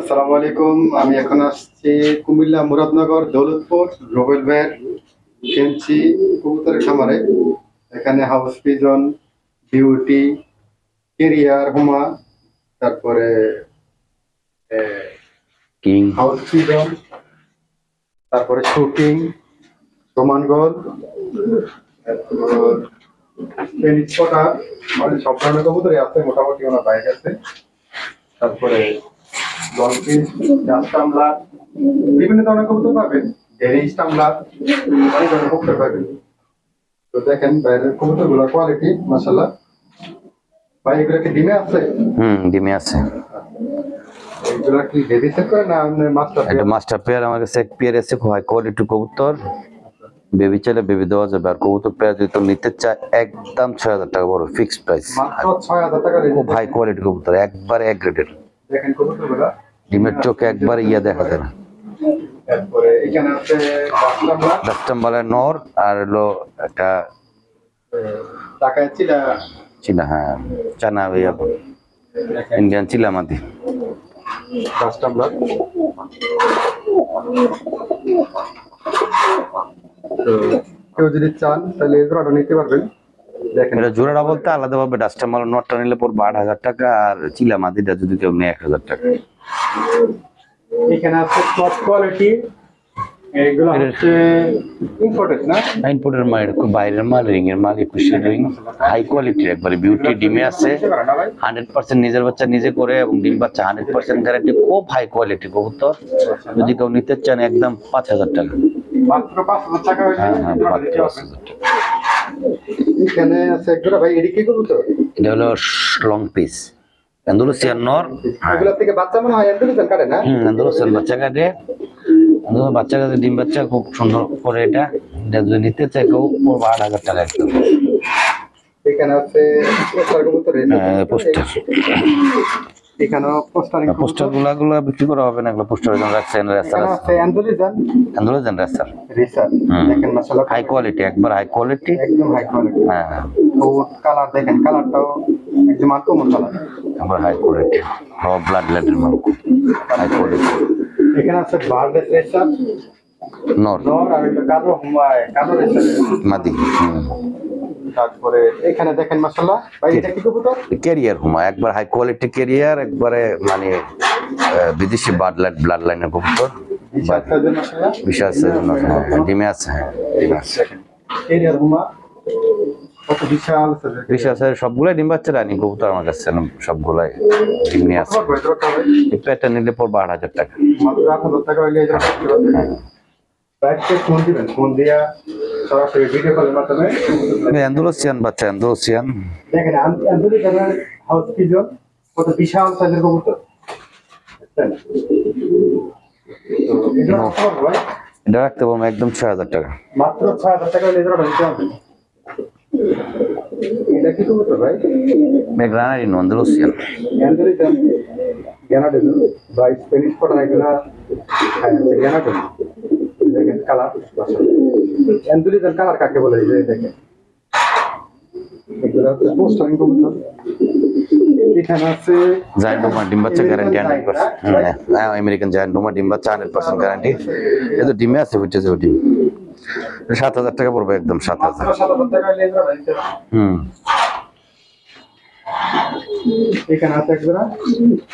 আসসালামু আলাইকুম। আমি এখন আসছি কুমিল্লা মুরাদনগর দৌলতপুর রুবেল ভাইয়ের ফেন্সি কবুতরের খামারে। এখানে হাউস পিজন, বিউটি, কেরিয়ার, হুমা, তারপরে কিং, হাউস পিজন, তারপরে শুটিং, রোমান গোল, স্পেনিশ পটা, মানে সব ধরনের কবুতরই আছে মোটামুটি ওনার বাইক আছে। তারপরে ডলফিন, জাস্টামলার, বিভিন্ন ধরনের কবুতর পাবেন। ডেরি স্টামলার, অনেক ধরনের কবুতর পাবেন। তো দেখেন বাইরের কবুতরগুলোর কোয়ালিটি মাশাআল্লাহ। ভাই এগুলো কি ডিমে আছে? ডিমে আছে। এগুলো কি বেবি সেট করে না মাস্টার? এটা মাস্টার পেয়ার, আমার কাছে এক পেয়ার আছে, হাই কোয়ালিটি কবুতর। বেবি চাইলে বেবি দেওয়া যাবে, আর কবুতর পেয়ার যদি নিতে চায় একদম ৬,০০০ টাকা বড় ফিক্সড প্রাইস। মাত্র ৬,০০০ টাকা। খুব হাই কোয়ালিটি কবুতর, একবারে এক গ্রেডের। দেখেন কবুতরগুলো ডিমের চোখে একবারে দেখা যায় না। তারপরে এখানে আছে জাস্টামলার, ডাস্টাম্বালের নর, আর হলো একটা টাকায় চিলা চিনা, হ্যাঁ চানা ইন্ডিয়ান চিলামাদি জাস্টামলার। তো কেউ যদি চান তাহলে এই জোড়াটা নিতে পারবেন। দেখেন এটা জোড়াটা বলতে আলাদাভাবে ডাস্টাম্বাল নটটা নিলে পড়বে ৮,০০০ টাকা, আর চিলামাদিটা যদি কেউ নেয় ১,০০০ টাকা। এখানে আছে টপ কোয়ালিটি, এগুলো হচ্ছে ইম্পোর্টেড না? ইম্পোর্টের মাল, এটা খুব বাইরের মাল, রিং এর মাল, ২১ রিং, হাই কোয়ালিটির একবারে বিউটি। ডিমে আছে 100% নিজের বাচ্চা নিজে করে, এবং ডিম বাচ্চা 100% গ্যারান্টি। খুব হাই কোয়ালিটি কবুতর, যদি কেউ নিতে চান একদম ৫,০০০ টাকা। মাত্র ৫,০০০ টাকা হইলে হ্যাঁ, এই জোড়াটা দিতে পারবেন। ৫,০০০ টাকা। এখানে আছে এক জোড়া ভাই, এদিকে কবুতর, এটা হলো লং পিস আন্দোলসিয়ান নর। এগুলা থেকে বাচ্চা মনে হয় এন্ডোলিজান কাটে না? আন্দোলসিয়ান বাচ্চা কাটে, বাচ্চা কাটে, ডিম বাচ্চা খুব সুন্দর করে। এটা যদি নিতে চায় কেউ পড়বে ৮,০০০ টাকা একদম। এখানে আছে পোস্টার কবুতর, পোস্টার, এখানেও পোস্টারিং পোস্টার গুলা বিক্রি করা হবে না, এগুলো পোস্টার জন্য রাখছেন। এখানে আছে এন্ডোলিজান আন্দোলন রেসার, রিসার। দেখেন মাশাআল্লাহ হাই কোয়ালিটি, একবার হাই কোয়ালিটি, একদম হাই কোয়ালিটি। হ্যাঁ। তো কালার দেখেন, কালারটাও একদম আনকমন কালার, একবার হাই কোয়ালিটি, র ব্লাড লেডের মাল, হাই কোয়ালিটি। এখানে আছে বার্ডেস রেসার নর, নর, আর এটা কালো হুমায়, কালো রেসার মাদি। তারপরে এখানে দেখেন মাশাআল্লাহ ভাই, এটা কি কবুতর? ক্যারিয়ার হুমা, একবার হাই কোয়ালিটি ক্যারিয়ার, একবারে মানে বিদেশি ব্লাড লাইনের কবুতর। বিশাল সাইজের নর, ডিমে আছে। হ্যাঁ, ডিমে আছে। ক্যারিয়ার হুমা কত বিশাল সাইজের, বিশাল সাইজের সবগুলাই ডিম বাচ্চা রানি কবুতর আমার কাছে, সবগুলাই ডিম নিয়ে আছে। এই পেয়ারটা নিলে পড়বে ৮,০০০ টাকা। মাত্র ৮,০০০ টাকা হইলে এটা করতে পারবেন। ব্যাগকে ফোন দিবেন, ফোন দিয়া সরাসরি ভিডিও কলের মাধ্যমে। অ্যান্ডালুসিয়ান বাচ্চা, অ্যান্ডালুসিয়ান। দেখেন আন্দোলিজানের হাউস পিজন কত বিশাল সাইজের কবুতর। এটা রাখতে পারবো একদম ৬,০০০ টাকা। মাত্র ৬,০০০ টাকা হইলে এটা দিতে হবে। এটা কি কবুতর ভাই? গ্রানাডিনো, অ্যান্ডালুসিয়ান। আন্দোলিজান গ্যানাডিনো বা স্প্যানিশ পটা, এগুলা গ্যানাডিনো। দেখেন কালার, আন্দোলিজান কালার কাকে বলে? এই যে দেখেন এগুলা হচ্ছে পোস্টারিং কবুতর। এখানে আছে জায়ান্ট ডোমা, ডিম বাচ্চা গ্যারান্টি 100%। হ্যাঁ, আমেরিকান জায়ান্ট ডোমা, ডিম বাচ্চা 100% গ্যারান্টি। এটা ডিমে আছে, বুঝতে যাবে ডিম। ৭,০০০ টাকা পড়বে একদম, ৭,০০০। ৭,০০০ টাকা হইলে এটা দিতে হবে। এখানে আছে একজোড়া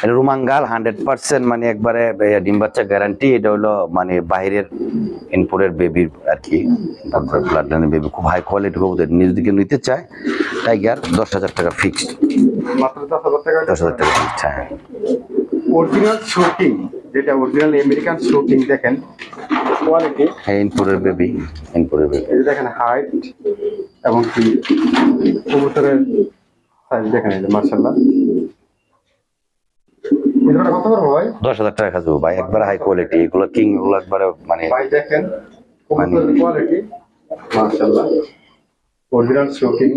এটা রুমাঙ্গাল 100%, মানে একবারে ডিম বাচ্চা গ্যারান্টি। এটা হলো মানে বাইরের ইনপুটের বেবির আর কি, তারপরে ব্লাড লাইনের বেবি, খুব হাই কোয়ালিটি কবুতর। নিজে দিকে নিতে চায় টাইগার ১০,০০০ টাকা ফিক্সড। মাত্র ১০,০০০ টাকা। ১০,০০০ টাকা ফিক্সড, হ্যাঁ। অরিজিনাল শুটিং, যেটা অরিজিনাল আমেরিকান শুটিং, দেখেন কোয়ালিটি। হ্যাঁ, ইনপুটের বেবি, ইনপুটের বেবি। এই যে দেখেন হাইট এবং কি কবুতরের সাইজ দেখেন, এই যে মাশাআল্লাহ। এগুলো কত করে ভাই? ১০,০০০ টাকা খাজু ভাই, একবারে হাই কোয়ালিটি। এগুলো কিং, এগুলো একবারে মানে ভাই দেখেন কবুতরের কোয়ালিটি মাশাআল্লাহ, অরিজিনাল শুটিং।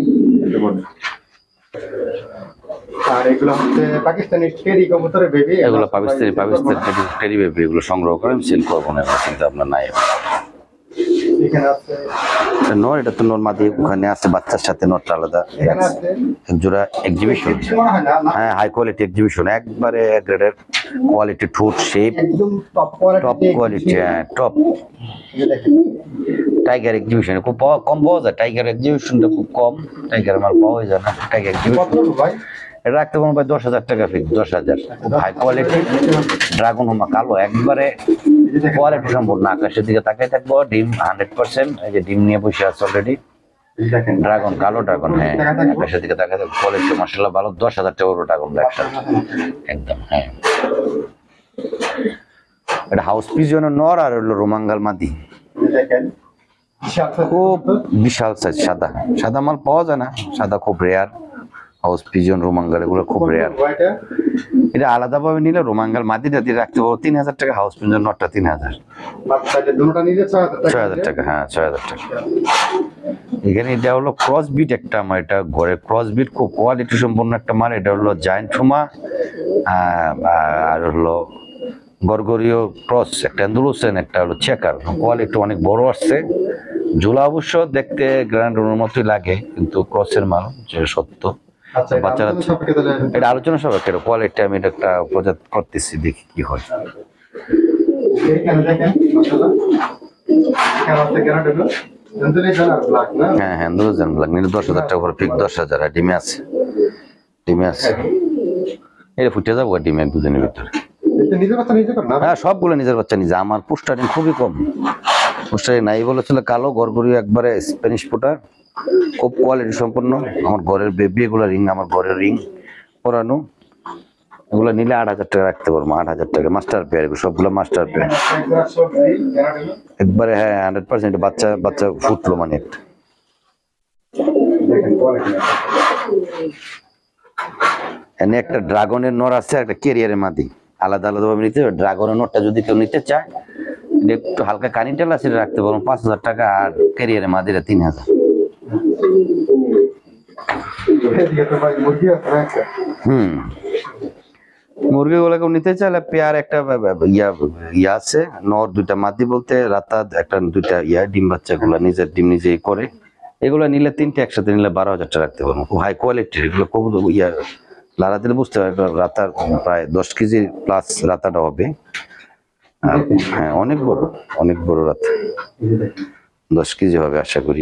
আর এগুলো হচ্ছে পাকিস্তানি টেরি কবুতরের বেবি। এগুলো পাকিস্তানি টেরি বেবি, এগুলো সংগ্রহ করে আমি সেল করবো না, চিন্তা আপনার নাই। এখানে আছে, নর, এটা তো নর মাদি, ওখানে আছে বাচ্চার সাথে নরটা আলাদা। এখানে আছে। এক জোড়া এক্সিবিশন, কিছু মনে হয় না, না? হ্যাঁ হাই কোয়ালিটি এক্সিবিশন, একবারে এক গ্রেডের কোয়ালিটি, ঠোঁট শেপ একদম টপ টপ কোয়ালিটি, হ্যাঁ টপ। দেখেন। টাইগার এক্সিবিশন খুব কম পাওয়া যায়, টাইগার এক্সিবিশনটা খুব কম, টাইগার মাল পাওয়া যায় না। টাইগার কত এক্সিবিশন নেবো ভাই? এটা রাখতে পারবো ভাই 10,000 টাকা ফিক্স, 10,000। খুব হাই কোয়ালিটি ড্রাগন হোমা কালো, একবারে কোয়ালিটি সম্পূর্ণ। আকাশের দিকে তাকাই থাকবো, ডিম 100%, এই যে ডিম নিয়ে বসে আছে অলরেডি। দেখেন ড্রাগন, কালো ড্রাগন, হ্যাঁ আকাশের দিকে তাকাই থাকবো, কোয়ালিটি মাশাআল্লাহ ভালো। 10,000 টাকা ওর ড্রাগন একসাথে একদম, হ্যাঁ। এটা হাউস পিজনের নর আর হলো রোমাঙ্গাল মাদি, দেখেন খুব বিশাল সাইজ, সাদা সাদা মাল পাওয়া যায় না, সাদা খুব রেয়ার। হাউস পিজন রোমাঙ্গাল এগুলো খুব রেয়ার। এটা আলাদাভাবে নিলে রোমাঙ্গাল মাদিটা দিয়ে রাখতে পারবো 3,000 টাকা, হাউস পিজন নটটা 3,000। দুটোটা নিলে 6,000 টাকা, হ্যাঁ 6,000 টাকা। এখানে এটা হলো ক্রস বিট একটা আমার, এটা ঘরে ক্রস বিট, খুব কোয়ালিটি সম্পন্ন একটা মাল। এটা হলো জায়ান্ট হুমা আর হলো গরগরীয় ক্রস, একটা অ্যান্ডালুসিয়ান, একটা হলো চেকার। কোয়ালিটি অনেক বড় আসছে, ঝোলা অবশ্য দেখতে গ্র্যান্ড রুমের মতোই লাগে, কিন্তু ক্রসের মাল যে সত্য। বাচ্চারা এটা আলোচনা সব একটা কোয়ালিটি, আমি এটা একটা প্রজাত করতেছি, দেখি কি হয়। হ্যাঁ হ্যাঁ, 2,000 লাগবে, 10,000 টাকা করে ফিক্স, 10,000। আর ডিমে আছে, ডিমে আছে, এটা ফুটে যাবো ডিমে 1-2 দিনের ভিতরে। হ্যাঁ সবগুলো নিজের বাচ্চা নিজে। আমার পোস্টারিং খুবই কম, পোস্টারিং নাই বলেছিল। কালো গরগরীয় একবারে স্প্যানিশ পোটার, খুব কোয়ালিটি সম্পন্ন। আমার ঘরের বেবি, এগুলো রিং, আমার ঘরের রিং পরানো। এগুলো নিলে 8,000 টাকা রাখতে পারবো, 8,000 টাকা। মাস্টার পেয়ার, এগুলো সবগুলো মাস্টার পেয়ার একবারে, হ্যাঁ 100%। বাচ্চা বাচ্চা ফুটলো মানে একটা। এনে একটা ড্রাগনের নর আছে, একটা ক্যারিয়ারের মাদি, আলাদা আলাদা ভাবে নিতে হবে। ড্রাগনের নরটা যদি কেউ নিতে চায়, একটু হালকা কানিটাল আছে, রাখতে পারবো 5,000 টাকা। আর ক্যারিয়ারের মাদিরা 3,000। মুরগি গুলা কেউ নিতে চাইলে পেয়ার একটা ইয়া আছে, নর 2টা মাদি বলতে রাতা একটা 2টা ডিম বাচ্চা গুলা নিজের ডিম নিজেই করে। এগুলো নিলে 3টে একসাথে নিলে 12,000 টাকা রাখতে পারবো, খুব হাই কোয়ালিটির। এগুলো খুব লাড়া দিলে বুঝতে পারবে, রাতার প্রায় 10 কেজি প্লাস রাতাটা হবে। হ্যাঁ অনেক বড়, অনেক বড় রাতা, 10 কেজি হবে আশা করি।